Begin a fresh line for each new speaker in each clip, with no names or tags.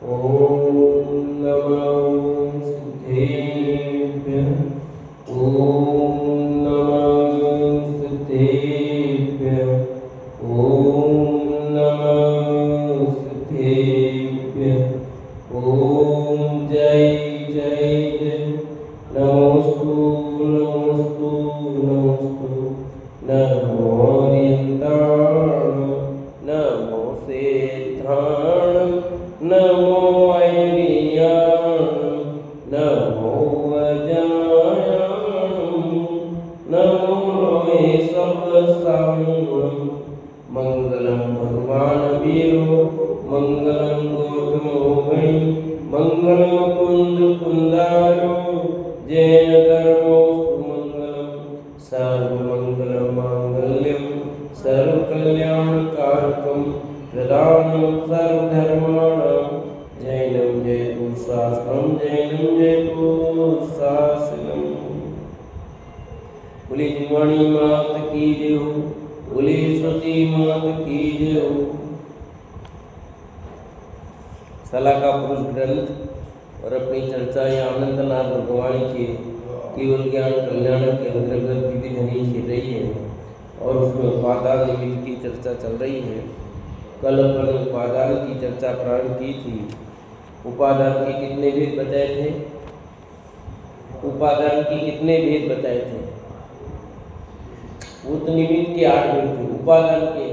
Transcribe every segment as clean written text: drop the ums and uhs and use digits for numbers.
ॐ नमस्तेभ्यः। ॐ नमस्तेभ्यः। ॐ नमस्तेभ्यः। ॐ जय जय जय। नमोस्तु नमोस्तु नमोस्तु। नमो रिन्दाणं नमो सेद्धाणं नमो ऐर्याणं नमो वजायाणं नमो लोहे सबसाणं। मंगलम भगवान वीरो मंगलम गौतमोगणी मंगलम कुंद कुंदारो जैन धर्मोस्तु मंगलम। सर्वमंगल मांगल्यम सर्वकल्याणकारकम प्रदानं सर्वधर्माणां जैनं जयतु शास्त्रं जैनं जयतु शासनम्। बोली जिनवाणी मात की जय हो। बोली सती मात की जय हो। सला का पुरुष ग्रंथ और अपनी चर्चा ये आनंदनाथ भगवान के केवल ज्ञान कल्याण के अंतर्गत विविध नहीं चल रही है और उसमें उपादान निमित्त की चर्चा चल रही है। कल अपन उपादान की चर्चा प्रारंभ की थी। उपादान के कितने भेद बताए थे? उपादान के कितने भेद बताए थे? वो तो निमित्त के 8 भेद थे। उपादान के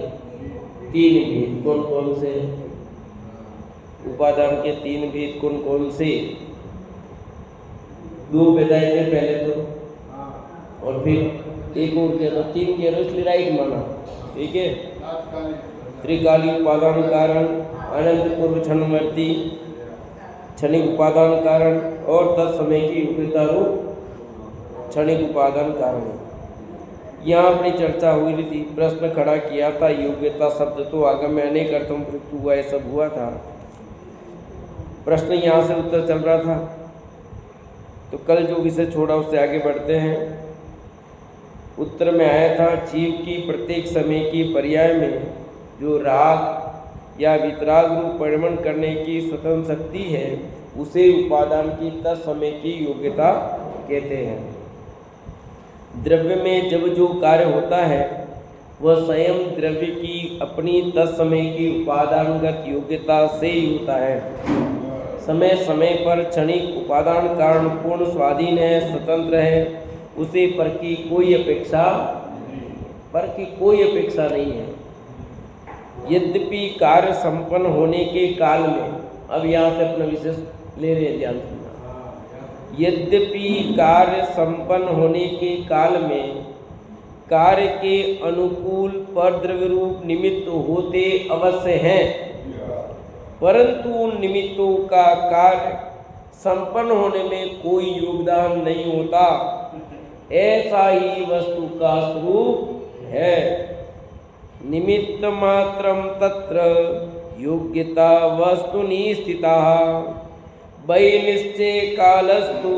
3 भेद कौन कौन से? उपादान के 3 भेद कौन कौन से? 2 बताए थे पहले तो, और फिर एक और कह दो। 3 कह रहे इसलिए राइट माना, ठीक है। त्रिकाली उपादान कारण, अनंत पूर्व क्षणवर्ती क्षणिक उपादान कारण और तत्समय की योग्यता रूप क्षणिक उपादान कारण। यहाँ अपनी चर्चा हुई थी, प्रश्न खड़ा किया था। योग्यता शब्द तो आगम में अनेक अर्थों प्रयुक्त हुआ, ये सब हुआ था। प्रश्न यहाँ से उत्तर चल रहा था, तो कल जो विषय छोड़ा उससे आगे बढ़ते हैं। उत्तर में आया था जीव की प्रत्येक समय की पर्याय में जो राग या वितराग रूप परिमण करने की स्वतंत्र शक्ति है उसे उपादान की तत्समय की योग्यता कहते हैं। द्रव्य में जब जो कार्य होता है वह स्वयं द्रव्य की अपनी तत्समय की उपादानगत योग्यता से ही होता है। समय समय पर क्षणिक उपादान कारण पूर्ण स्वाधीन है, स्वतंत्र है, उसे पर की कोई अपेक्षा नहीं है। यद्यपि कार्य संपन्न होने के काल में, अब यहाँ से अपना विशेष ले रहे हैं, ध्यान सुनना। यद्यपि कार्य संपन्न होने के काल में कार्य के अनुकूल परद्रव्य रूप निमित्त होते अवश्य हैं, परंतु उन निमित्तों का कार्य संपन्न होने में कोई योगदान नहीं होता। ऐसा ही वस्तु का स्वरूप है। निमित्त मात्रम तत्र योग्यता वस्तुनि स्थिता वै निश्चय कालस्तु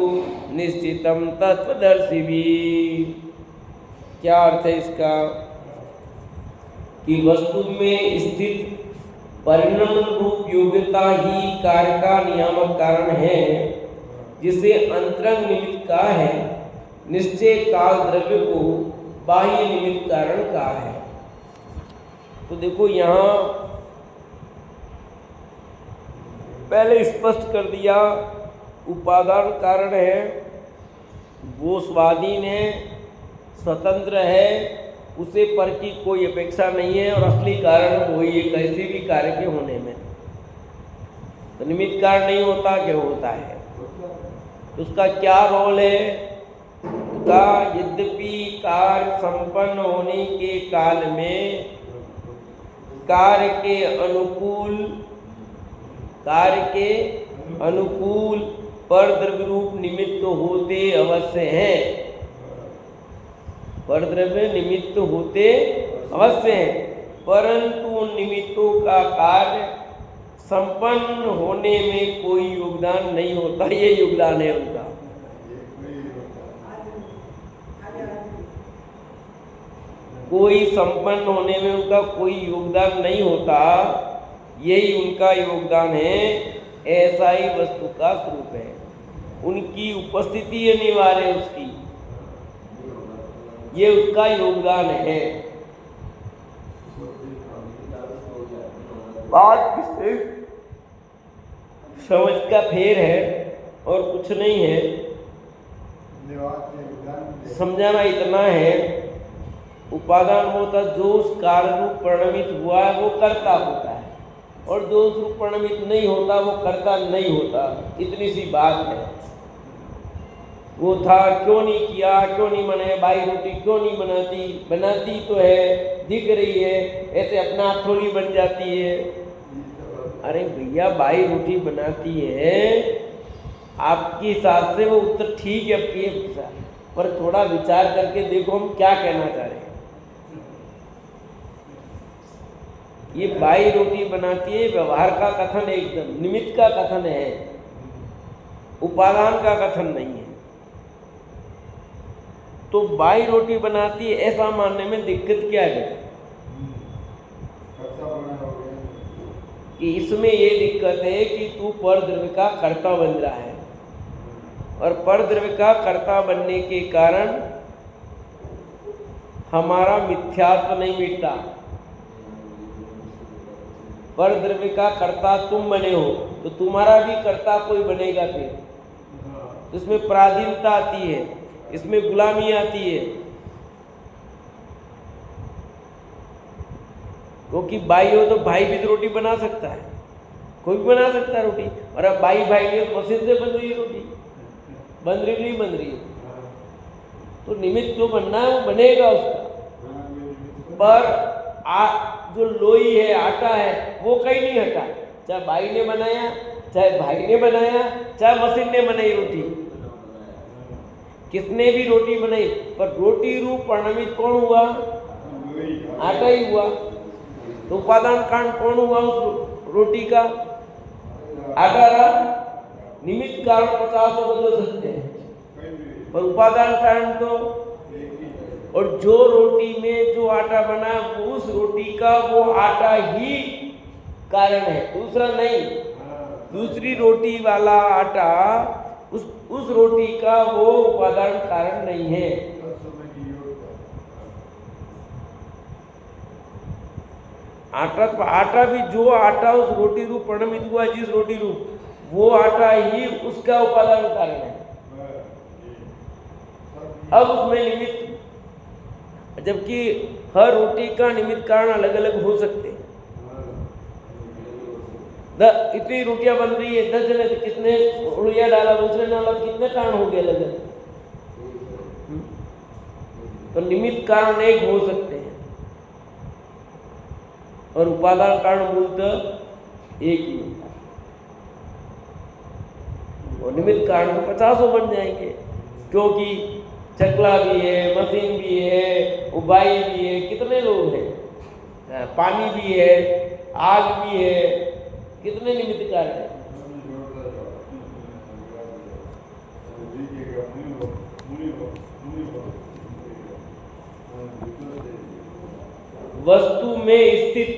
निश्चितम तत्वदर्शिभिः। क्या अर्थ है इसका? कि वस्तु में स्थित परिणाम रूप योग्यता ही कार्य का नियामक कारण है, जिसे अंतरंग निमित्त का है। निश्चय काल द्रव्य को बाह्य निमित्त कारण का है। तो देखो यहाँ पहले स्पष्ट कर दिया, उपादान कारण है, वो स्वाधीन है, स्वतंत्र है, उसे पर की कोई अपेक्षा नहीं है, और असली कारण वही है कैसे भी कार्य के होने में। तो निमित्त कारण नहीं होता, क्या होता है? तो उसका क्या रोल है? का यद्यपि कार्य संपन्न होने के काल में कार्य के अनुकूल परद्रव्य रूप निमित्त होते अवश्य हैं। परद्रव्य निमित्त होते अवश्य हैं, परंतु उन निमित्तों का कार्य संपन्न होने में कोई योगदान नहीं होता। ये योगदान है उनका। कोई संपन्न होने में उनका कोई योगदान नहीं होता, यही उनका योगदान है। ऐसा ही वस्तु का स्वरूप है। उनकी उपस्थिति अनिवार्य उसकी, ये उसका योगदान है। बात विशेष समझ का फेर है और कुछ नहीं है। समझाना इतना है, उपादान होता जो उस कारण रूप परिणमित हुआ है वो कर्ता होता है, और जो उस रूप परिणमित नहीं होता वो कर्ता नहीं होता। इतनी सी बात है। वो था, क्यों नहीं किया, क्यों नहीं बनाया, बाई रोटी क्यों नहीं बनाती, बनाती तो है, दिख रही है, ऐसे अपना आप थोड़ी बन जाती है। अरे भैया, बाई रोटी बनाती है, आपके हिसाब से वो उत्तर ठीक है आपके, पर थोड़ा विचार करके देखो हम क्या कहना चाह रहे हैं। ये बाई रोटी बनाती है व्यवहार का कथन है, एकदम निमित्त का कथन है, उपादान का कथन नहीं है। तो बाई रोटी बनाती है ऐसा मानने में दिक्कत क्या है कि इसमें ये दिक्कत है कि तू पर द्रव्य का कर्ता बन रहा है, और पर द्रव्य का कर्ता बनने के कारण हमारा मिथ्यात्व नहीं मिटता। पर द्रव्य का कर्ता तुम बने हो तो तुम्हारा भी कर्ता कोई बनेगा फिर। इसमें पराधीनता आती है, इसमें गुलामी आती है, क्योंकि भाई हो तो भाई भी तो रोटी बना सकता है, कोई भी बना सकता है रोटी। और अब भाई नहीं तो मशीन से बन रही है रोटी, बन रही नहीं बन रही है, तो निमित्त जो बनना है वो बनेगा उसका। पर जो लोई है, आटा है, वो कहीं नहीं हटा, चाहे भाई ने बनाया, चाहे भाई ने बनाया, चाहे मशीन ने बनाई रोटी, किसने भी रोटी बनाई, पर रोटी रूप परिणमित कौन हुआ? आटा ही हुआ। तो उपादान कारण कौन हुआ उस रोटी का? आटा रहा। निमित्त कारण 50 बदल सकते हैं, पर उपादान कारण तो, और जो रोटी में जो आटा बना वो उस रोटी का वो आटा ही कारण है, दूसरा नहीं। दूसरी रोटी वाला आटा उस रोटी का वो उपादान कारण नहीं है। आटा भी जो आटा उस रोटी रूप परिणमित हुआ, जिस रोटी रूप, वो आटा ही उसका उपादान कारण है। अब उसमें निमित्त, जबकि हर रोटी का निमित्त कारण अलग अलग हो सकते हैं। इतनी रोटियां बन रही है, 10 जने, कितने रुपया डाला, दूसरे डाला, कितने कारण हो गए अलग अलग। तो निमित्त कारण एक हो सकते हैं और उपादान कारण मूलतः एक ही होता है। और निमित्त कारण तो 50 बन जाएंगे, क्योंकि चकला भी है, मशीन भी है, उबाई भी है, कितने लोग हैं, पानी भी है, आग भी है, कितने निमित्त कारण है। वस्तु में स्थित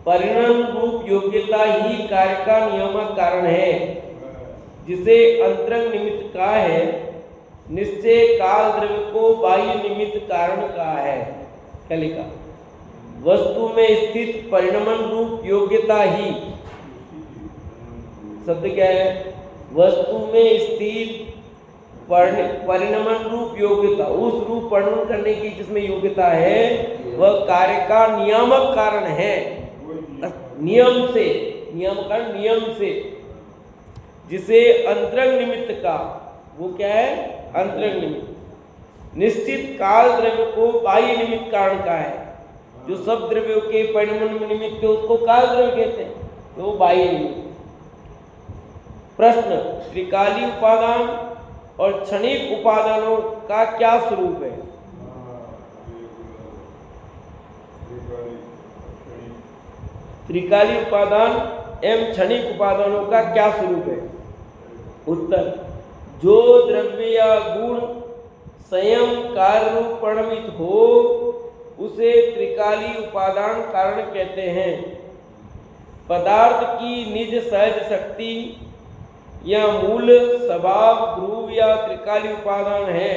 परिणाम रूप योग्यता ही कार्य का नियामक कारण है, जिसे अंतरंग निमित्त कहा है। निश्चय काल द्रव्य को बाह्य निमित्त कारण कहा है। क्या लिखा? वस्तु में स्थित परिणामन रूप योग्यता ही, शब्द क्या है? वस्तु में स्थित परिणामन रूप योग्यता, उस रूप परिणाम करने की जिसमें योग्यता है, वह कार्य का नियामक कारण है। नियम से, नियम का नियम से, जिसे अंतरंग निमित्त का, वो क्या है? अंतरंग निमित्त। निश्चित काल द्रव्य को बाह्य निमित्त कारण का है। जो सब द्रव्यों के परिणाम निमित्त है उसको काल द्रव्य कहते हैं, तो वो बाह्य निमित्त। प्रश्न, त्रिकाली उपादान और क्षणिक उपादानों का क्या स्वरूप है? त्रिकाली उपादान एवं क्षणिक उपादानों का क्या स्वरूप है? उत्तर, जो द्रव्य या गुण स्वयं कार्य रूप परिणमित हो उसे त्रिकाली उपादान कारण कहते हैं। पदार्थ की निज सहज शक्ति या मूल स्वभाव ध्रुव या त्रिकाली उपादान है।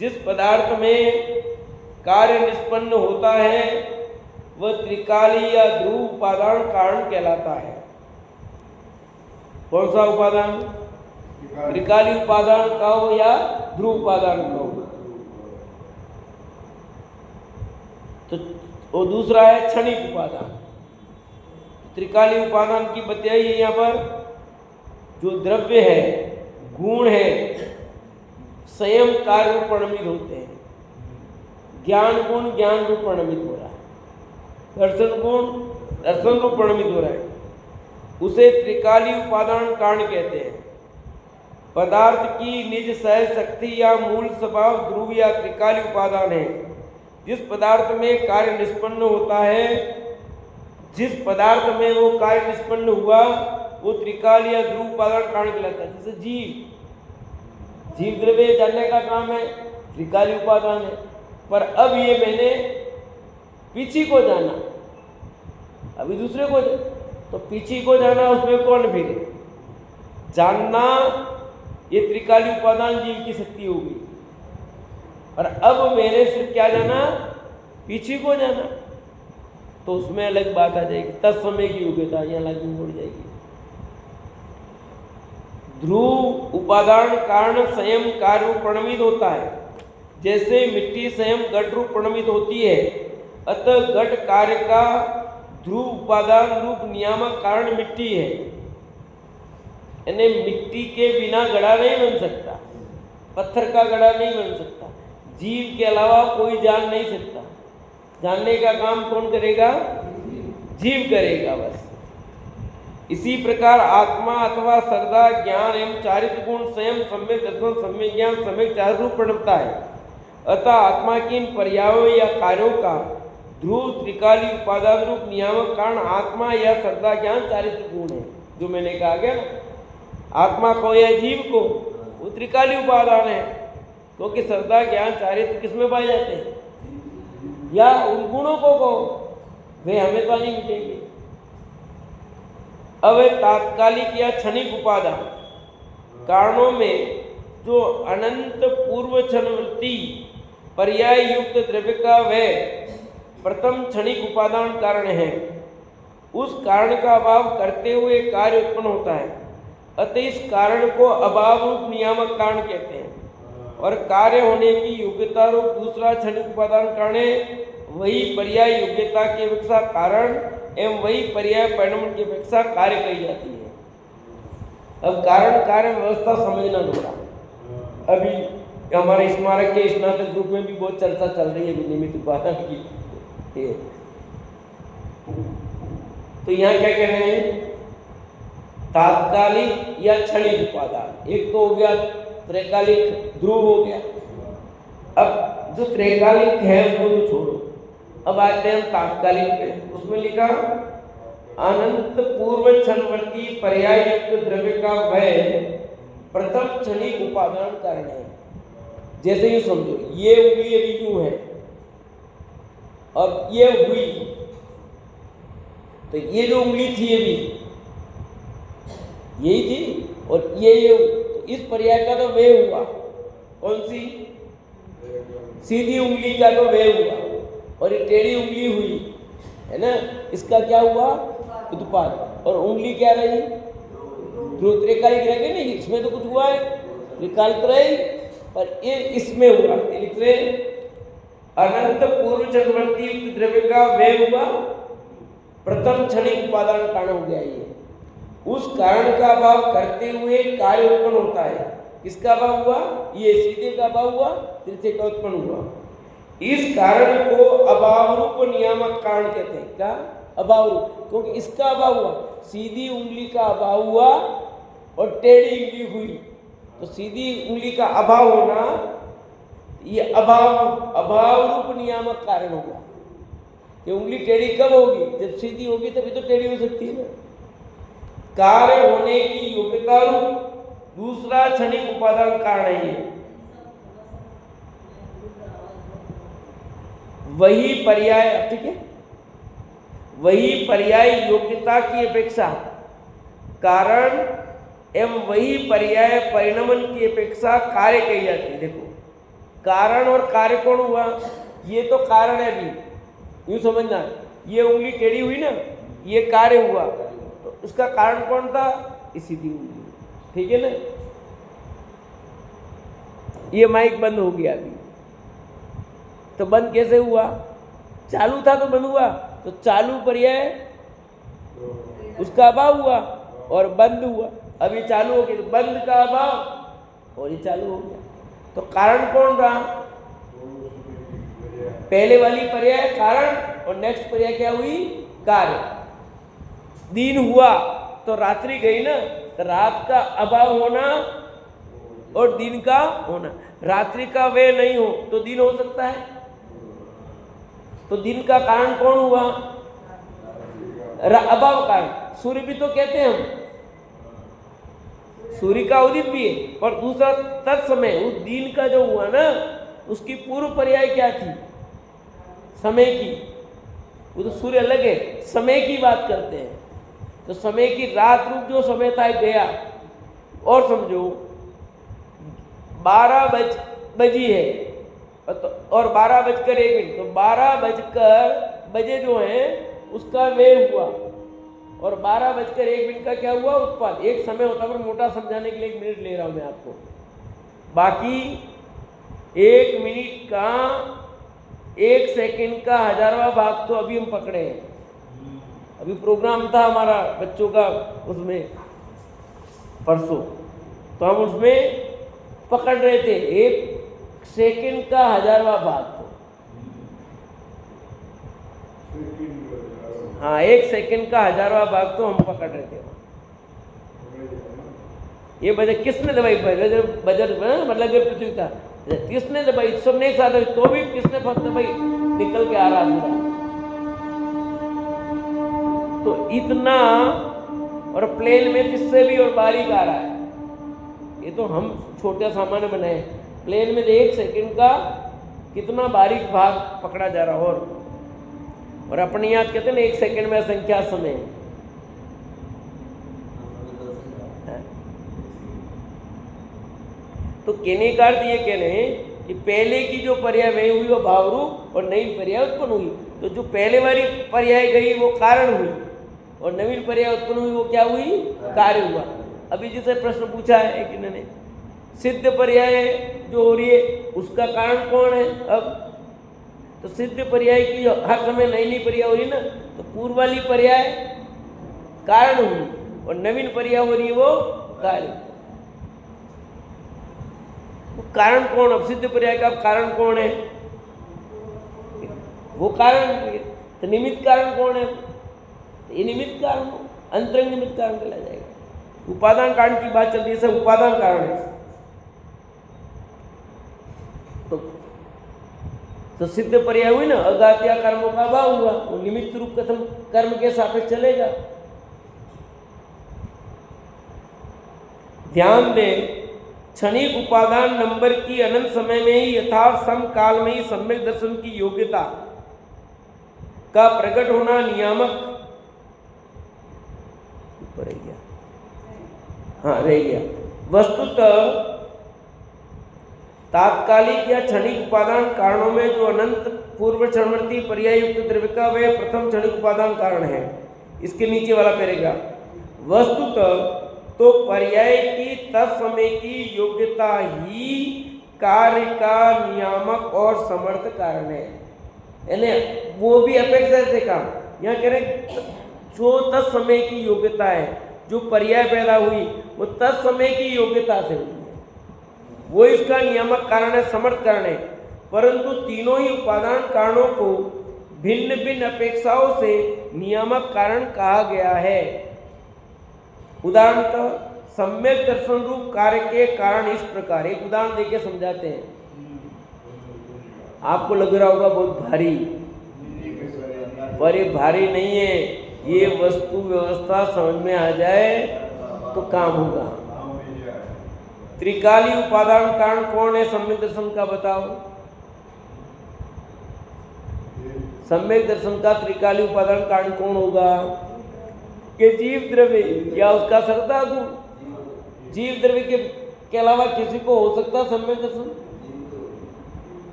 जिस पदार्थ में कार्य निष्पन्न होता है वह त्रिकाली या ध्रुव उपादान कारण कहलाता है। कौन सा उपादान? त्रिकाली उपादान कहो या ध्रुव उपादान कहो। तो और दूसरा है क्षणिक उपादान। त्रिकाली उपादान की बताई है यहाँ पर, जो द्रव्य है, गुण है, स्वयं कार्य रूप परिणमित होते हैं। ज्ञान गुण ज्ञान रूप परिणमित हो रहा है, दर्शन गुण दर्शन रूप परिणमित हो रहा है, उसे त्रिकाली उपादान कारण कहते हैं। पदार्थ की निज सहज शक्ति या मूल स्वभाव ध्रुव या त्रिकाली उपादान है। जिस पदार्थ में कार्य निष्पन्न होता है, जिस पदार्थ में वो कार्य निष्पन्न हुआ वो त्रिकाली या ध्रुव उपादान कारण कहलाता है। जैसे जीव द्रव्य जानने का काम है, त्रिकाली उपादान है। पर अब ये मैंने पीछे को जाना, अभी दूसरे को तो पीछे को जाना, उसमें कौन फिरे जानना, ये त्रिकाली उपादान जीव की शक्ति होगी। और अब मैंने सिर्फ क्या जाना, पीछे को जाना, तो उसमें अलग बात आ जाएगी। तत्समय की योग्यता यहाँ लागू हो जाएगी। ध्रुव उपादान कारण स्वयं कार्य रूप परिणमित होता है। जैसे मिट्टी स्वयं घट रूप परिणमित होती है, अतः घट कार्य का ध्रुव उपादान रूप नियामक कारण मिट्टी है। यानी मिट्टी के बिना घड़ा नहीं बन सकता, पत्थर का घड़ा नहीं बन सकता, जीव के अलावा कोई जान नहीं सकता। जानने का काम कौन करेगा? जीव करेगा बस। इसी प्रकार आत्मा अथवा श्रद्धा ज्ञान एवं चारित्र गुण स्वयं सम्यक दर्शन सम्यक ज्ञान सम्यक चारित्र रूप परिणमता है। अतः आत्मा के इन पर्यायों या कार्यों का ध्रुव त्रिकाली उपादान रूप नियामक कारण आत्मा या श्रद्धा ज्ञान चारित्र गुण है। जो मैंने कहा गया ना, आत्मा को या जीव को वो त्रिकाली उपादान है, क्योंकि श्रद्धा ज्ञान चारित्र किसमें पाए जाते हैं? या उन गुणों को कहो, वे हमेशा नहीं मिटेंगे। अब तात्कालिक या क्षणिक उपादान कारणों में जो अनंत पूर्व क्षणवृत्ति पर्याय युक्त द्रव्य का वह प्रथम क्षणिक उपादान कारण है। उस कारण का अभाव करते हुए कार्य उत्पन्न होता है, अतः इस कारण को अभाव रूप नियामक कारण कहते हैं। और कार्य होने की योग्यता रूप दूसरा क्षणिक उपादान कारण है, वही पर्याय योग्यता की अपेक्षा कारण एवं वही पर्याय परिणाम की अपेक्षा कार्य कही जाती है। अब कारण कार्य व्यवस्था समझना थोड़ा। अभी हमारे स्मारक के स्नातक ग्रुप में भी बहुत चर्चा चल रही है निमित्त उपादान की। तो यहाँ क्या कह रहे हैं? तात्कालिक या क्षणिक उपादान। एक तो हो गया त्रैकालिक, ध्रुव हो गया। अब जो त्रैकालिक है उसको तो छोड़ो, अब आते हैं तात्कालिक पे। उसमें लिखा अनंत पूर्व क्षणवर्ती पर्याय युक्त द्रव्य का वह प्रथम क्षणिक उपादान कारण है। जैसे ये समझो, ये उंगली अभी यूं है, अब ये हुई, तो ये जो उंगली थी अभी यही थी, और ये तो इस पर्याय का तो वे हुआ। कौन सी? सीधी उंगली का तो वे हुआ, और ये टेढ़ी उंगली हुई है ना, इसका क्या हुआ? उत्पाद। और उंगली क्या रही? ध्रुव त्रिकालिक रह गई नहीं, इसमें तो कुछ हुआ है, त्रिकालिक रही, पर ये इसमें हुआ। लिख रहे अनंत पूर्व क्षणवर्ती द्रव्य का वे हुआ प्रथम क्षणिक उपादान कारण हो गया। ये उस कारण का अभाव करते हुए कार्य उत्पन्न होता है। किसका अभाव हुआ? ये सीधे का अभाव हुआ, तिरछे का उत्पन्न हुआ। इस कारण को अभाव रूप नियामक कारण कहते हैं। क्या? अभाव रूप, क्योंकि इसका अभाव हुआ, सीधी उंगली का अभाव हुआ और टेढ़ी उंगली हुई, तो सीधी उंगली का अभाव होना ये अभाव रूप नियामक कारण होगा। ये उंगली टेढ़ी कब होगी? जब सीधी होगी तभी तो टेढ़ी हो सकती है ना। कार्य होने की योग्यता रूप दूसरा क्षणिक उपादान कारण है ये। वही पर्याय, ठीक है, वही पर्याय योग्यता की अपेक्षा कारण एवं वही पर्याय परिणमन की अपेक्षा कार्य कही जाती है। देखो कारण और कार्य कौन हुआ? ये तो कारण है भी, यूं समझना, ये उंगली टेढ़ी हुई ना, ये कार्य हुआ, तो उसका कारण कौन था? इसी दी उंगली, ठीक है ना। ये माइक बंद हो गया अभी, तो बंद कैसे हुआ? चालू था तो बंद हुआ, तो चालू पर्याय उसका अभाव हुआ और बंद हुआ। अब ये चालू हो गया तो बंद का अभाव और ये चालू हो गया। तो कारण कौन रहा? पहले वाली पर्याय कारण और नेक्स्ट पर्याय क्या हुई? कार्य। दिन हुआ तो रात्रि गई ना, तो रात का अभाव होना और दिन का होना। रात्रि का वे नहीं हो तो दिन हो सकता है, तो दिन का कारण कौन हुआ? अभाव कारण। सूर्य भी तो कहते हैं हम, सूर्य का उदित भी है, और दूसरा तत्समय उस दिन का जो हुआ ना, उसकी पूर्व पर्याय क्या थी? समय की। वो तो सूर्य अलग है, समय की बात करते हैं। तो समय की रात रूप जो समय था गया, और समझो 12 बजी है और 12:01, तो 12 बजे जो है उसका वे हुआ, और 12:01 का क्या हुआ? उत्पाद। एक समय होता है, मोटा समझाने के लिए 1 मिनट ले रहा हूं मैं आपको। बाकी 1 मिनट का 1 सेकंड का 1000वां भाग तो अभी हम पकड़े हैं। अभी प्रोग्राम था हमारा बच्चों का, उसमें परसों, तो हम उसमें पकड़ रहे थे 1 सेकंड का 1000वां भाग। हाँ, 1 सेकंड का 1000वां भाग तो हम पकड़ रहे थे। ये बजट किसने दबाई? बजट मतलब प्रतियोगिता किसने दबाई? सबने एक साथ, तो भी किसने फर्स्ट दबाई? निकल के आ रहा था। तो इतना, और प्लेन में जिससे भी और बारीक आ रहा है, ये तो हम छोटे सामान्य बनाए। प्लेन में 1 सेकंड का कितना बारीक भाग पकड़ा जा रहा, और अपने याद कहते हैं ना 1 सेकंड में संख्या समय। तो कहने का अर्थ ये कहने कि पहले की जो पर्याय वही हुई वो भाव रूप, और नई पर्याय उत्पन्न हुई। तो जो पहले वाली पर्याय गई वो कारण हुई, और नवीन पर्याय उत्पन्न हुई वो क्या हुई? कार्य हुआ। अभी जिसे प्रश्न पूछा है एक इन्होंने, सिद्ध पर्याय जो हो रही है उसका कारण कौन है? अब तो सिद्ध पर्याय की हर समय नई नई पर्याय हो रही है ना, तो पूर्व वाली पर्याय कारण हुई और नवीन पर्याय हो रही है वो कार्य। वो कारण कौन? अब सिद्ध पर्याय का कारण कौन है? वो कारण। तो निमित्त कारण कौन है? ये निमित्त कारण, अंतरंग निमित्त कारण कहला जाएगा। उपादान कारण की बात चल रही है, सब उपादान कारण है। तो सिद्ध पर्याय हुई ना, अघात्या कर्मों का अभाव हुआ, वो निमित्त रूप कथम कर्म के सापेक्ष चलेगा। ध्यान दें, क्षणिक उपादान नंबर की अनंत समय में ही यथार्थ समकाल में ही सम्यक दर्शन की योग्यता का प्रकट होना नियामक रह गया। हाँ, रह गया। वस्तुतः तात्कालिक या क्षणिक उपादान कारणों में जो अनंत पूर्व क्षणवर्ती पर्याय युक्त द्रव्य का वह प्रथम क्षणिक उपादान कारण है। इसके नीचे वाला पैराग्राफ, वस्तुतः तो पर्याय की तत्समय की योग्यता ही कार्य का नियामक और समर्थ कारण है। यानी वो भी अपेक्षा से काम, यहाँ कह रहे जो तत्समय की योग्यता है, जो पर्याय पैदा हुई वो तत्समय की योग्यता से हुई, वो इसका नियामक कारण है, समर्थ कारण है। परंतु तीनों ही उपादान कारणों को भिन्न भिन्न अपेक्षाओं से नियामक कारण कहा गया है। उदाहरणतः सम्यक दर्शन रूप कार्य के कारण इस प्रकार, एक उदाहरण देके समझाते हैं। आपको लग रहा होगा बहुत भारी, पर ये भारी नहीं है। ये वस्तु व्यवस्था समझ में आ जाए तो काम होगा। त्रिकाली उपादान कारण कौन है सम्यक दर्शन का? बताओ। सम्यक दर्शन का त्रिकाली उपादान कारण कौन होगा? कि जीव द्रव्य या उसका सर्वथा गुण। जीव द्रव्य के अलावा किसी को हो सकता सम्यक दर्शन?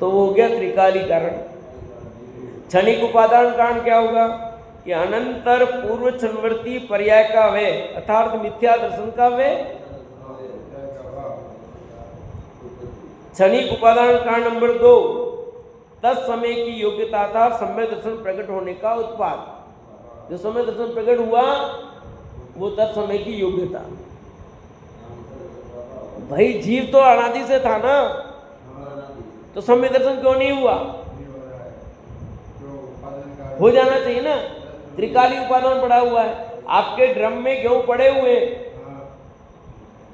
तो वो हो गया त्रिकाली कारण। क्षणिक उपादान कारण क्या होगा? कि अनंतर पूर्व क्षणवर्ती पर्याय का वे अर्थात मिथ्या दर्शन का वे। क्षणिक उपादान कारण नंबर 2 तत्समय की योग्यता था सम्यक दर्शन प्रकट होने का उत्पाद। जो समय दर्शन प्रकट हुआ वो तत्समय की योग्यता। भाई जीव तो अनादि से था ना, तो समय दर्शन क्यों नहीं हुआ? हो जाना चाहिए ना। त्रिकाली उपादान पड़ा हुआ है, आपके ड्रम में गेहूं पड़े हुए,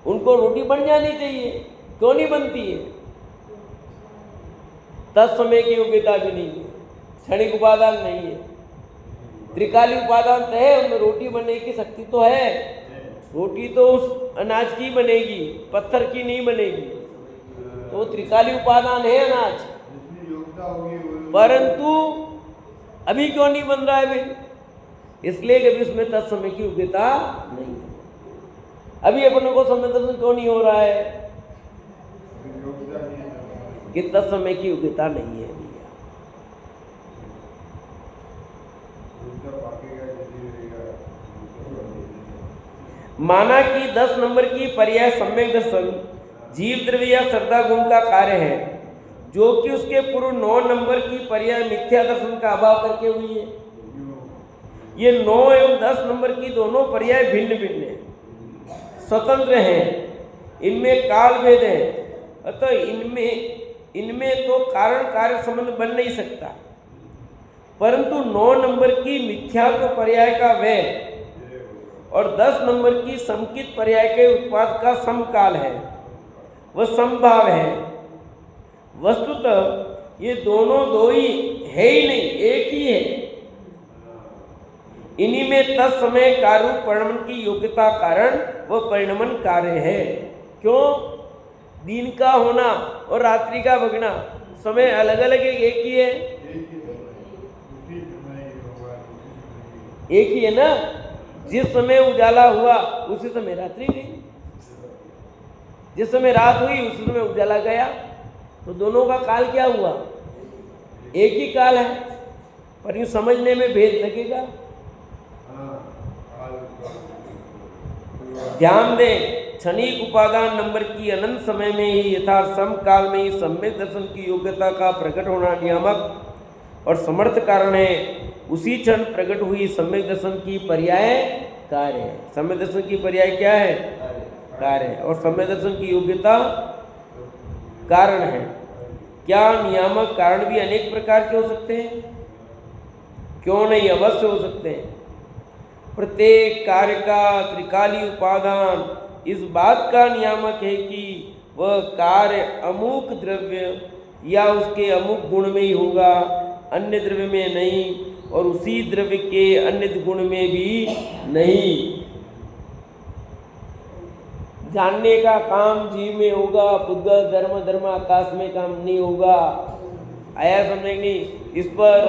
उनको रोटी बन जानी चाहिए, क्यों नहीं बनती है? तत्समय की योग्यता भी नहीं है, क्षणिक उपादान नहीं है, त्रिकाली उपादान तो है, उनमें रोटी बनने की शक्ति तो है। रोटी तो उस अनाज की बनेगी, पत्थर की नहीं बनेगी, तो वो त्रिकाली उपादान है अनाज। परंतु अभी क्यों नहीं बन रहा है भाई? इसलिए कभी उसमें तत्समय की योग्यता नहीं है। अभी अपनों को समय दर्शन क्यों नहीं हो रहा है? कि तत्समय की योग्यता नहीं है। माना कि 10 नंबर की पर्याय सम्यक दर्शन जीव द्रव्य या श्रद्धा गुण का कार्य है, जो कि उसके पूर्व 9 नंबर की पर्याय मिथ्या दर्शन का अभाव करके हुई है। ये 9 एवं 10 नंबर की दोनों पर्याय भिन्न भिन्न है, स्वतंत्र हैं, इनमें काल भेद है, अतः इनमें तो कारण कार्य संबंध बन नहीं सकता। परंतु 9 नंबर की मिथ्यात्व पर्याय का व्यय और 10 नंबर की समकित पर्याय के उत्पाद का समकाल है, वह समभाव है। वस्तुतः ये दोनों दो ही है ही नहीं, एक ही है। इन्हीं में तत्समय कार्य परिणमन की योग्यता कारण वह परिणमन कार्य है। क्यों? दिन का होना और रात्रि का भगना समय अलग अलग है, एक ही है, एक ही है ना। जिस समय उजाला हुआ उसी समय रात्रि गई, जिस समय रात हुई उसी समय उजाला गया, तो दोनों का काल क्या हुआ? एक ही काल है, पर यूं समझने में भेद लगेगा। ध्यान दें, क्षणिक उपादान नंबर की अनंत समय में ही यथार्थ समकाल में ही सम्यक दर्शन की योग्यता का प्रकट होना नियामक और समर्थ कारण है। उसी क्षण प्रकट हुई सम्यक दर्शन की पर्याय कार्य है। सम्यक दर्शन की पर्याय क्या है? कार्य है। और सम्यक दर्शन की योग्यता कारण है। क्या नियामक कारण भी अनेक प्रकार के हो सकते हैं? क्यों नहीं, अवश्य हो सकते हैं। प्रत्येक कार्य का त्रिकाली उपादान इस बात का नियामक है कि वह कार्य अमुक द्रव्य या उसके अमुक गुण में ही होगा, अन्य द्रव्य में नहीं, और उसी द्रव्य के अन्य गुण में भी नहीं। जानने का काम जीव में होगा, पुद्गल धर्म आकाश में काम नहीं होगा। आया समझ नहीं? इस पर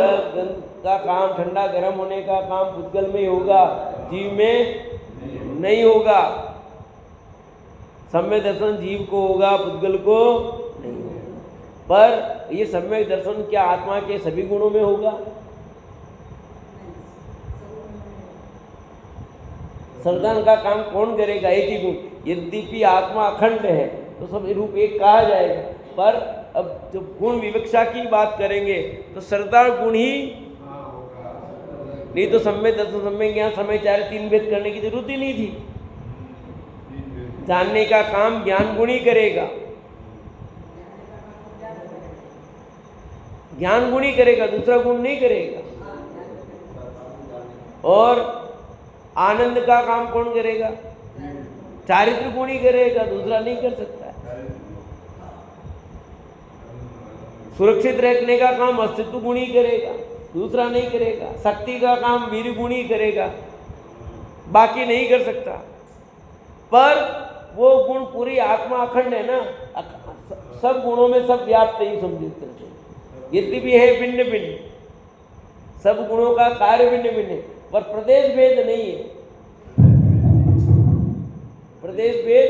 का काम, ठंडा गर्म होने का काम पुद्गल में होगा, जीव में नहीं होगा। सम्यक दर्शन जीव को होगा, पुद्गल को नहीं होगा। पर ये सम्यक दर्शन क्या आत्मा के सभी गुणों में होगा? संतान का काम कौन करेगा? एक ही गुण। यद्यपि आत्मा अखंड है तो सब रूप एक कहा जाएगा, पर अब जब गुण विवक्षा की बात करेंगे तो श्रद्धा गुण ही, नहीं तो सम्यक दर्शन, सम्यक ज्ञान, समय चार 3 भेद करने की जरूरत ही नहीं थी। जानने का काम ज्ञान गुण ही करेगा, ज्ञान गुण ही करेगा, दूसरा गुण नहीं करेगा। और आनंद का काम कौन करेगा? चारित्र गुण ही करेगा, दूसरा नहीं कर सकता है। सुरक्षित रखने का काम अस्तित्व गुण ही करेगा, दूसरा नहीं करेगा। शक्ति का काम वीर गुण ही करेगा, बाकी नहीं कर सकता। पर वो गुण पूरी आत्मा अखंड है ना, सब गुणों में सब व्याप्त ही समझते हैं। यद्यपि है भिन्न भिन्न, सब गुणों का कार्य भिन्न भिन्न है, पर प्रदेश भेद नहीं है। प्रदेश भेद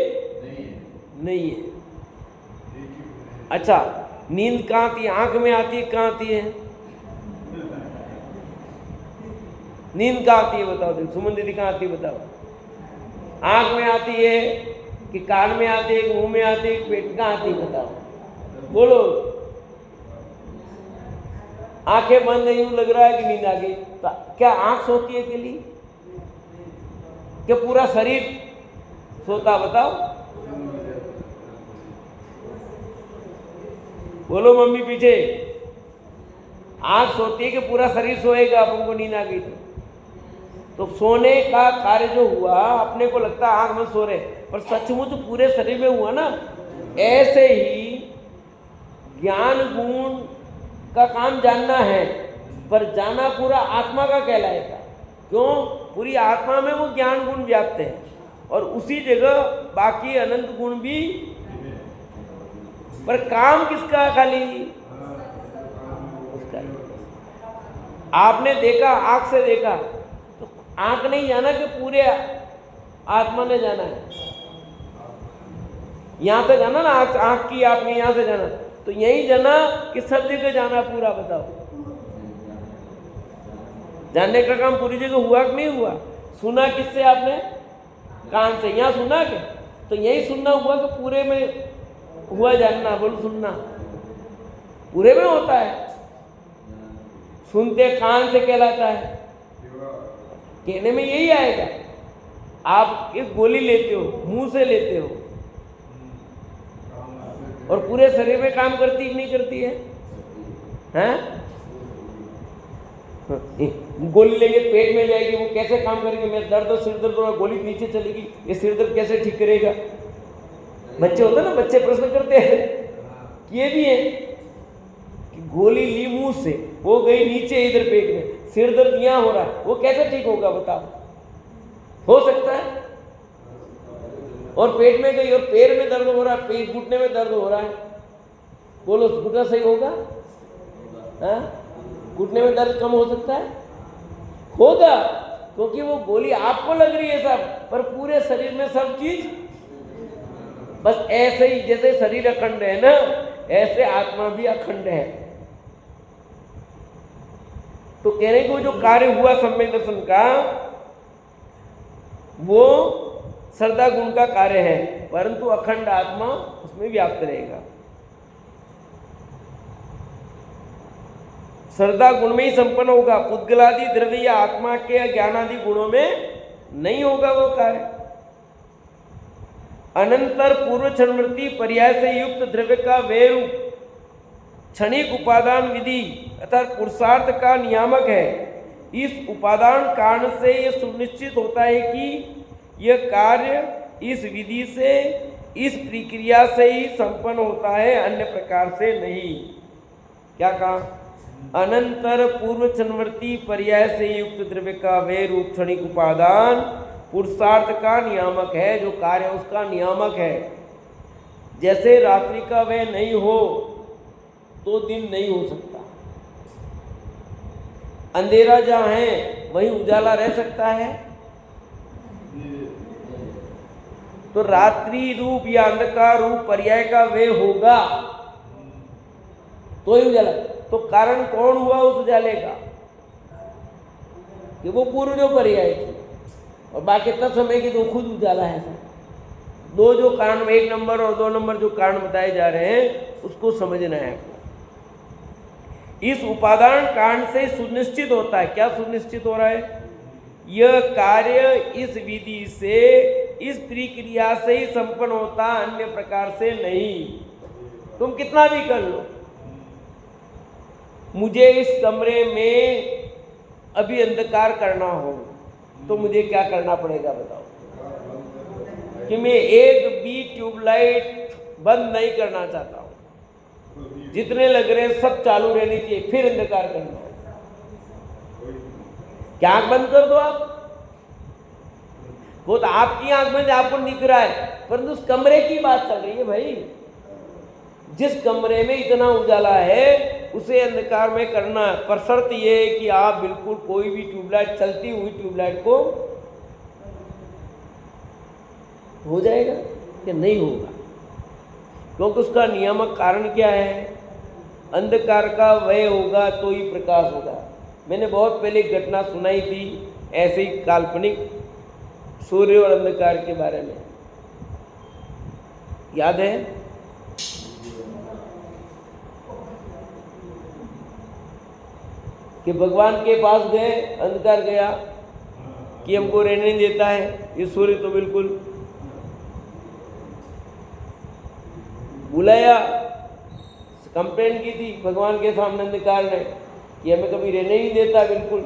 नहीं है। अच्छा, नींद कहाँ आती है? आंख में आती है, कहाँ आती है? नींद कहाँ आती है बताओ? देखो सुमन दीदी, कहाँ आती है बताओ? आंख में आती है कि कान में आती है कि मुंह में आती है कि पेट? कहाँ आती है बताओ? बोलो। आंखें बंद है, यूं लग रहा है कि नींद आ गई। तो क्या आंख सोती है अकेली? क्या पूरा शरीर सोता? बताओ, बोलो मम्मी पीछे। आंख सोती है कि पूरा शरीर सोएगा अपन को नींद आ गई तो सोने का कार्य जो हुआ, अपने को लगता है आंख में सो रहे, पर सचमुच तो पूरे शरीर में हुआ ना। ऐसे ही ज्ञान गुण का काम जानना है, पर जाना पूरा आत्मा का कहलाएगा। क्यों? पूरी आत्मा में वो ज्ञान गुण व्याप्त है, और उसी जगह बाकी अनंत गुण भी। पर काम किसका? खाली उसका ही। आपने देखा, आंख से देखा, तो आंख नहीं जाना कि पूरे आत्मा ने जाना है। यहां से जाना ना, आंख की आपने यहां से जाना, तो यही जाना कि सब जगह जाना पूरा? बताओ, जानने का काम पूरी जगह हुआ कि नहीं हुआ? सुना किससे आपने? कान से। यहां सुना क्या? तो यही सुनना हुआ कि पूरे में हुआ जानना? बोलो, सुनना पूरे में होता है। सुनते कान से कहलाता है। कहने में यही आएगा। आप एक गोली लेते हो, मुंह से लेते हो, और पूरे शरीर में काम करती कि नहीं करती है? हैं? गोली लेंगे पेट में जाएगी, वो कैसे काम करेगी? मैं दर्द, सिर दर्द हो रहा, गोली नीचे चलेगी, ये सिर दर्द कैसे ठीक करेगा? बच्चे होते ना, बच्चे प्रश्न करते हैं, ये भी है कि गोली ली मुंह से, वो गई नीचे इधर पेट में, सिर दर्द यहाँ हो रहा है, वो कैसे ठीक होगा बताओ? हो सकता है? और पेट में गई और पैर में दर्द हो रहा है, पेट घुटने में दर्द हो रहा है, बोलो घुटना सही होगा? घुटने में दर्द कम हो सकता है? होगा, क्योंकि वो गोली आपको लग रही है सब, पर पूरे शरीर में सब चीज। बस ऐसे ही जैसे शरीर अखंड है ना, ऐसे आत्मा भी अखंड है। तो कहने को जो कार्य हुआ सम्यक दर्शन का, वो श्रद्धा गुण का कार्य है, परंतु अखंड आत्मा उसमें व्याप्त रहेगा। श्रद्धा गुण में ही संपन्न होगा, पुद्गलादि द्रव्य या आत्मा के ज्ञानादि गुणों में नहीं होगा वो कार्य। अनंतर पूर्व क्षणवृत्ति पर्याय से युक्त द्रव्य का वे रूप क्षणिक उपादान विधि अर्थात पुरुषार्थ का नियामक है। इस उपादान कारण से यह सुनिश्चित होता है कि यह कार्य इस विधि से, इस प्रक्रिया से ही संपन्न होता है, अन्य प्रकार से नहीं। क्या कहा? अनंतर पूर्व क्षणवृत्ति पर्याय से युक्त द्रव्य का वे रूप क्षणिक उपादान पुरुषार्थ का नियामक है, जो कार्य उसका नियामक है। जैसे रात्रि का वह नहीं हो तो दिन नहीं हो सकता, अंधेरा जहां है वहीं उजाला रह सकता है। तो रात्रि रूप या अंधकार रूप पर्याय का वे होगा तो ही उजाला। तो कारण कौन हुआ उस उजाले का? कि वो पूर्व जो पर्याय थी, और बाकी तत्समय की तो खुद उजाला है। दो जो कारण, एक नंबर और दो नंबर जो कारण बताए जा रहे हैं, उसको समझना है। इस उपादान कारण से सुनिश्चित होता है। क्या सुनिश्चित हो रहा है? यह कार्य इस विधि से, इस प्रक्रिया से ही संपन्न होता, अन्य प्रकार से नहीं। तुम कितना भी कर लो, मुझे इस कमरे में अभी अंधकार करना हो तो मुझे क्या करना पड़ेगा बताओ? कि मैं एक भी ट्यूबलाइट बंद नहीं करना चाहता हूं, जितने लग रहे हैं सब चालू रहनी चाहिए, फिर अंधकार करना है। क्या आंख बंद कर दो आप? वो तो आपकी आंख में आपको दिख रहा है, परंतु उस कमरे की बात चल रही है भाई। जिस कमरे में इतना उजाला है उसे अंधकार में करना है, पर शर्त ये है कि आप बिल्कुल कोई भी ट्यूबलाइट, चलती हुई ट्यूबलाइट को, हो जाएगा कि नहीं होगा, क्योंकि उसका नियामक कारण क्या है? अंधकार का वय होगा तो ही प्रकाश होगा। मैंने बहुत पहले एक घटना सुनाई थी ऐसे ही काल्पनिक, सूर्य और अंधकार के बारे में, याद है? कि भगवान के पास गए, अंधकार गया कि हमको रहने नहीं देता है, ये सूर्य तो बिल्कुल, बुलाया, कंप्लेंट की थी भगवान के सामने अंधकार ने कि हमें कभी रहने नहीं देता बिल्कुल।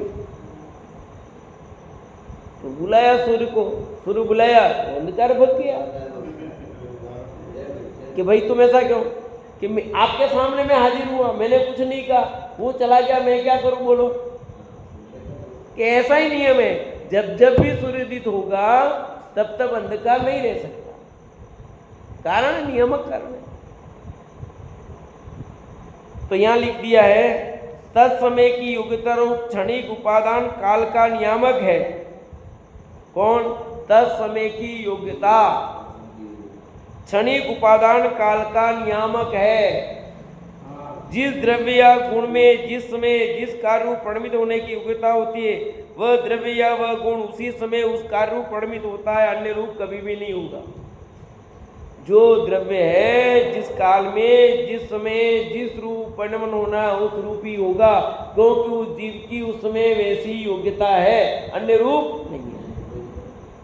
तो बुलाया सूर्य को, सूर्य बुलाया तो अंधकार भग गया कि भाई तुम ऐसा क्यों? कि मैं आपके सामने मैं हाजिर हुआ, मैंने कुछ नहीं कहा, वो चला गया, मैं क्या करूं? बोलो। कि ऐसा ही नियम है, जब जब भी सूर्योदित होगा तब तब अंधकार नहीं रह सकता, कारण नियामक कारण है। तो यहां लिख दिया है, तत्समय की योग्यता रूप क्षणिक उपादान काल का नियामक है। कौन? तत्समय की योग्यता क्षणिक उपादान काल का नियामक है। जिस द्रव्य या गुण में जिस समय जिस कार्य रूप परिणमित होने की योग्यता होती है, वह द्रव्य या वह गुण उसी समय उस कार्य रूप परिणमित होता है, अन्य रूप कभी भी नहीं होगा। जो द्रव्य है जिस काल में जिस समय जिस रूप परिणमन होना उस रूप ही होगा, क्योंकि उस जीव की उस समय वैसी योग्यता है, अन्य रूप नहीं है।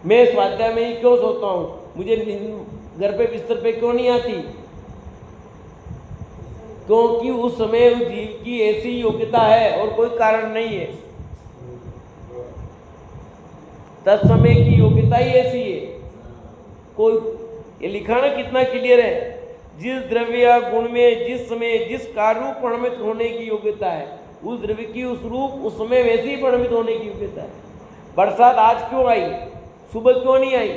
मैं स्वाध्याय में ही क्यों सोता हूँ, मुझे घर पे बिस्तर पे क्यों नहीं आती? क्योंकि उस समय उस जीव की ऐसी योग्यता है और कोई कारण नहीं है। तत्समय की योग्यता ही ऐसी है। कोई, ये लिखा ना कितना क्लियर है, जिस द्रव्य या गुण में जिस समय जिस कार्य रूप परिणमित होने की योग्यता है, उस द्रव्य की उस रूप उस समय वैसे ही परिणमित होने की योग्यता है। बरसात आज क्यों आई, सुबह क्यों नहीं आई?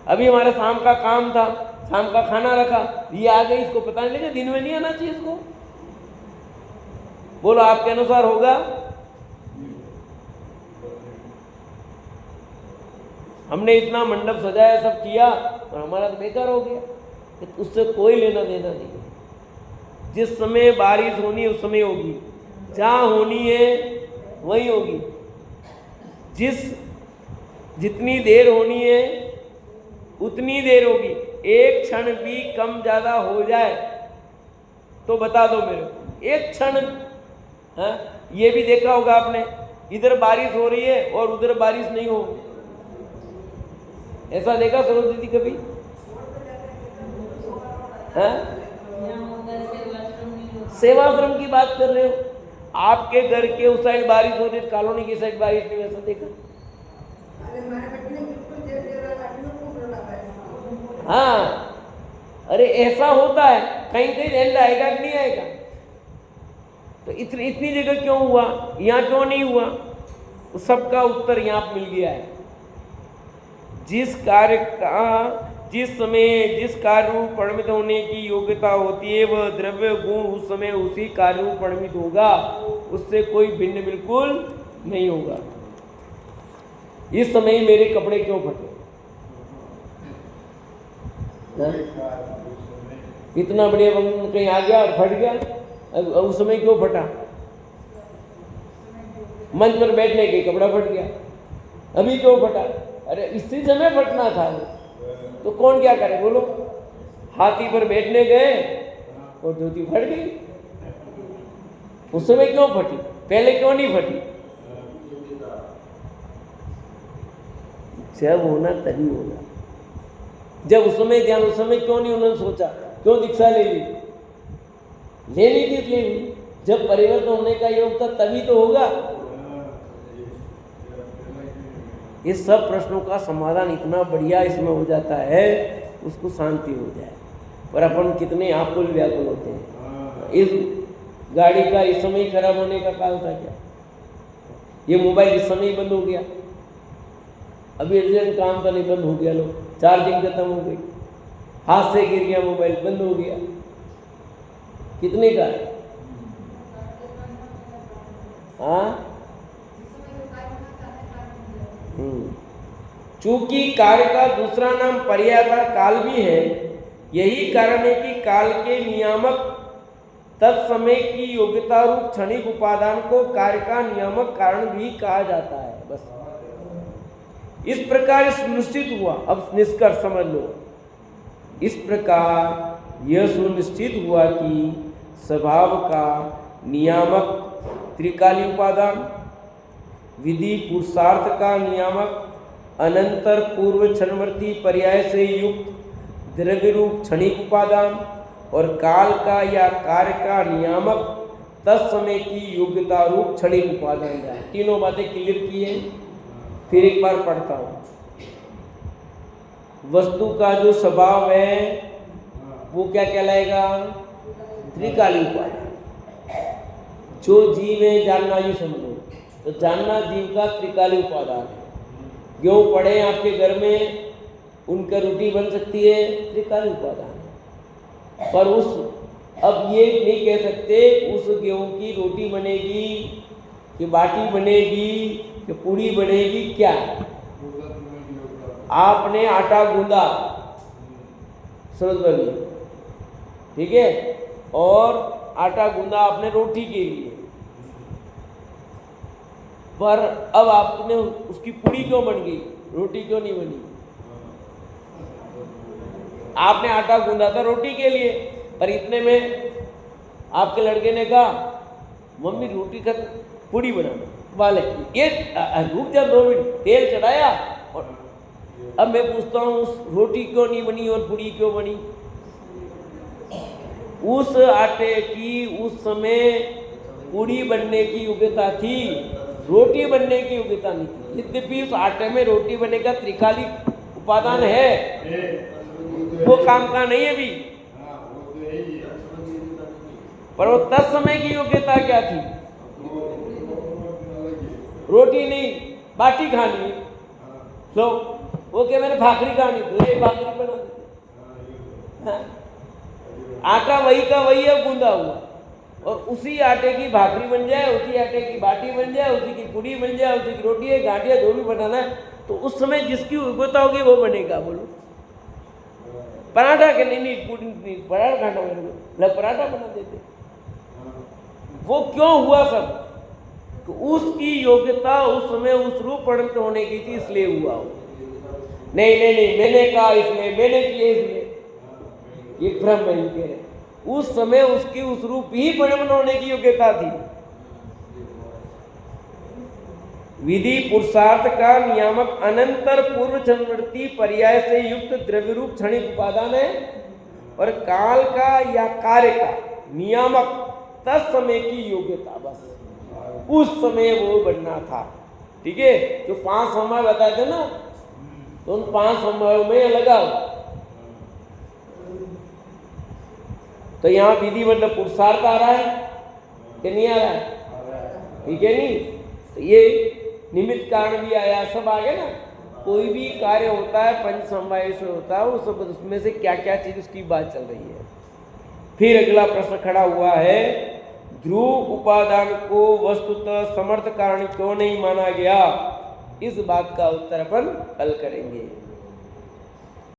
अभी हमारा शाम का काम था, शाम का खाना रखा, ये आ गई, इसको पता नहीं लगा दिन में नहीं आना चाहिए इसको? बोलो आपके अनुसार होगा? हमने इतना मंडप सजाया, सब किया, और हमारा तो बेकार हो गया, उससे कोई लेना देना नहीं। जिस समय बारिश होनी है उस समय होगी, जहाँ होनी है वही होगी, जितनी देर होनी है उतनी देर होगी। एक क्षण भी कम ज़्यादा हो जाए तो बता दो मेरे को, एक क्षण। हाँ, ये भी देखा होगा आपने, इधर बारिश हो रही है और उधर बारिश नहीं हो, ऐसा देखा सरोज दीदी कभी? हाँ, सेवाश्रम की बात कर रहे हो, आपके घर के उस साइड बारिश हो रही, कॉलोनी की साइड बारिश नहीं, ऐसा देखा? हाँ, अरे ऐसा होता है, कहीं कहीं एंड आएगा कि नहीं आएगा? तो इतनी जगह क्यों हुआ, यहाँ क्यों नहीं हुआ? तो सबका उत्तर यहाँ मिल गया है। जिस कार्य का जिस समय जिस कार्य रूप परिणमित होने की योग्यता होती है, वह द्रव्य गुण उस समय उसी कार्य रूप परिणमित होगा, उससे कोई भिन्न बिल्कुल नहीं होगा। इस समय मेरे कपड़े क्यों फटे? इतना बढ़िया कहीं आ गया और फट गया, उस समय क्यों फटा? मंच पर बैठने के कपड़ा फट गया, अभी क्यों फटा? अरे इसी समय फटना था, तो कौन क्या करे बोलो? हाथी पर बैठने गए और धोती फट गई, उस समय क्यों फटी? पहले क्यों नहीं फटी? जब होना तभी होगा। जब उस समय ध्यान, उस समय क्यों नहीं उन्होंने सोचा? क्यों दीक्षा ले ली? लेनी थी ले ली, जब परिवर्तन होने का योग था तभी तो होगा। इस सब प्रश्नों का समाधान इतना बढ़िया इसमें हो जाता है, उसको शांति हो जाए। पर अपन कितने आकुल व्याकुल होते हैं। इस गाड़ी का इस समय ही खराब होने का काल था क्या? ये मोबाइल इस समय ही बंद हो गया, अभी अर्जेंट काम था नहीं, बंद हो गया, लो चार्जिंग खत्म हो गई, हाथ से गिर गया मोबाइल, बंद हो गया, कितने का है? हाँ, चूंकि कार्य का दूसरा नाम पर्यायकार काल भी है, यही कारण है कि काल के नियामक तत्समय की योग्यता रूप क्षणिक उपादान को कार्य का नियामक कारण भी कहा जाता है। बस इस प्रकार सुनिश्चित हुआ, अब निष्कर्ष समझ लो। इस प्रकार यह सुनिश्चित हुआ कि स्वभाव का नियामक त्रिकालीन उपादान, विधि पुरुषार्थ का नियामक अनंतर पूर्व क्षणवर्ती पर्याय से युक्त द्रव्य रूप क्षणिक उपादान और काल का या कार्य का नियामक तत्समय की योग्यता रूप क्षणिक उपादान है। तीनों बातें क्लियर की है। फिर एक बार पढ़ता हूँ। वस्तु का जो स्वभाव है वो क्या कहलाएगा? त्रिकालीन उपादान। जो जीव है, जानना ही समझो, तो जानना जीव का त्रिकालीन उपादान है। गेहूँ पड़े आपके घर में, उनका रोटी बन सकती है, त्रिकालीन उपादान है। पर उस अब ये नहीं कह सकते उस गेहूँ की रोटी बनेगी कि बाटी बनेगी कि पूड़ी बनेगी। क्या आपने आटा गूंदा, समझ लो, ठीक है, और आटा गूंदा आपने रोटी के लिए, पर अब आपने उसकी पूड़ी क्यों बन गई, रोटी क्यों नहीं बनी? आपने आटा गूंदा था रोटी के लिए, पर इतने में आपके लड़के ने कहा मम्मी रोटी का पूड़ी बनाना वाले, ये रुक जा 2 मिनट, तेल चढ़ाया और अब मैं पूछता हूँ उस रोटी क्यों नहीं बनी और पूड़ी क्यों बनी? उस आटे की उस समय पूड़ी बनने की योग्यता थी, रोटी बनने की योग्यता नहीं थी। यद्यपि उस आटे में रोटी बनने का त्रिकालीन उपादान है, वो काम का नहीं है भी, पर वो तत्समय की योग्यता क्या थी? रोटी नहीं, बाटी खानी। लो वो क्या, मैंने भाकरी खानी, तो ये भाकरी बना देते। आटा वही का वही है, गूंदा हुआ, और उसी आटे की भाकरी बन जाए, उसी आटे की बाटी बन जाए, उसी की पूड़ी बन जाए, उसी की रोटी है, गांठिया जो भी बनाना है, तो उस समय जिसकी योग्यता होगी वो बनेगा। बोलो पराठा के नहीं, पूड़ी नहीं, पराठा खाना मेरे को, ल पराठा बना देते। वो क्यों हुआ सब? तो उसकी योग्यता उस समय उस रूप परिणत होने की थी, इसलिए हुआ हो। नहीं नहीं नहीं, मैंने कहा इसलिए, मैंने किया इसलिए, ये भ्रम नहीं कह रहे। उस समय उसकी उस रूप ही परिणत होने की योग्यता थी। विधि पुरुषार्थ का नियामक अनंतर पूर्व क्षणवर्ती पर्याय से युक्त द्रव्य रूप क्षणिक उपादान है, और काल का या कार्य का नियामक तत्समय की योग्यता, बस उस समय वो बनना था। ठीक है, जो 5 समय बताए थे ना, तो उन 5 समयों में लगाओ। तो यहाँ विधि मतलब पुरुषार्थ आ रहा है कि नहीं आ रहा है? ठीक है, नहीं तो ये निमित्त कारण भी आया, सब आ गए ना। कोई भी कार्य होता है पंच समवाय से होता है, वो सब उसमें से क्या क्या चीज उसकी बात चल रही है। फिर अगला प्रश्न खड़ा हुआ है, ध्रुव उपादान को वस्तुतः समर्थ कारण क्यों नहीं माना गया? इस बात का उत्तर अपन हल करेंगे।